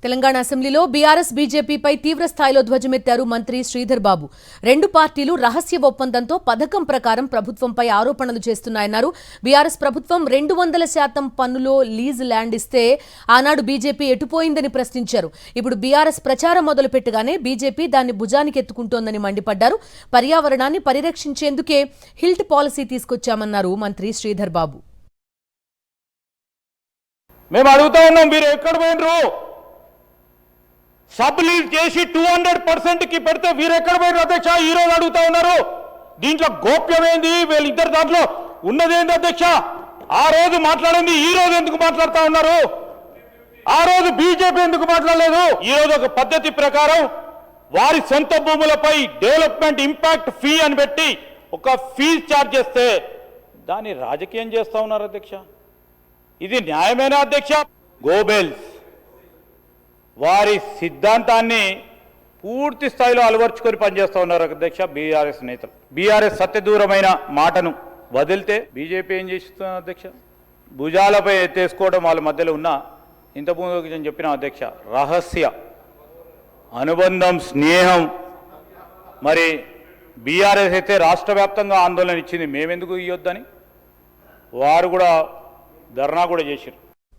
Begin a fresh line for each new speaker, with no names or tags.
తెలంగాణ అసెంబ్లీలో బీఆర్ఎస్ బీజేపీపై తీవ్ర స్థాయిలో ధ్వజమెత్తారు మంత్రి శ్రీధర్ బాబు. రెండు పార్టీలు రహస్య ఒప్పందంతో పథకం ప్రకారం ప్రభుత్వంపై ఆరోపణలు చేస్తున్నాయన్నారు. బీఆర్ఎస్ ప్రభుత్వం 200% పన్నులో లీజ్ ల్యాండ్ ఇస్తే ఆనాడు బీజేపీ ఎటుపోయిందని ప్రశ్నించారు. ఇప్పుడు బీఆర్ఎస్ ప్రచారం మొదలుపెట్టగానే బీజేపీ దాన్ని భుజానికి ఎత్తుకుంటోందని మండిపడ్డారు. పర్యావరణాన్ని పరిరక్షించేందుకే హిల్ట్ పాలసీ తీసుకొచ్చామన్నారు మంత్రి శ్రీధర్ బాబు.
మేము అడుగుతా ఉన్నాం, మీరు ఎక్కడ పోయినరు? సబ్ లీజ్ చేసి 200%కి పెడితే వీరెక్కడ పోయిన అధ్యక్ష ఈ రోజు అడుగుతా ఉన్నారు. దీంట్లో గోప్యమైంది వీళ్ళిద్దరు దాంట్లో ఉన్నదేంటి అధ్యక్ష? ఆ రోజు మాట్లాడింది ఈ రోజు ఎందుకు మాట్లాడుతా ఉన్నారు? ఆ రోజు బీజేపీ ఎందుకు మాట్లాడలేదు? ఈ రోజు ఒక పద్ధతి ప్రకారం వారి సొంత భూములపై డెవలప్మెంట్ ఇంపాక్ట్ ఫీ అని పెట్టి ఒక ఫీజు ఛార్జ్ చేస్తే దాన్ని రాజకీయం చేస్తా ఉన్నారు అధ్యక్ష. ఇది న్యాయమేనా అధ్యక్ష? గోబెల్స్ వారి సిద్ధాంతాన్ని పూర్తి స్థాయిలో అలవర్చుకొని పనిచేస్తూ ఉన్నారు అధ్యక్ష బీఆర్ఎస్ నేతలు. బీఆర్ఎస్ సత్యదూరమైన మాటను వదిలితే బీజేపీ ఏం చేస్తున్నారు అధ్యక్ష? భుజాలపై ఎత్తేసుకోవడం వాళ్ళ మధ్యలో ఉన్న ఇంతకుముందు నేను చెప్పిన అధ్యక్ష రహస్య అనుబంధం, స్నేహం. మరి బీఆర్ఎస్ అయితే రాష్ట్ర వ్యాప్తంగా ఆందోళన ఇచ్చింది, మేమెందుకు ఇవ్వద్దని వారు కూడా ధర్నా కూడా చేశారు.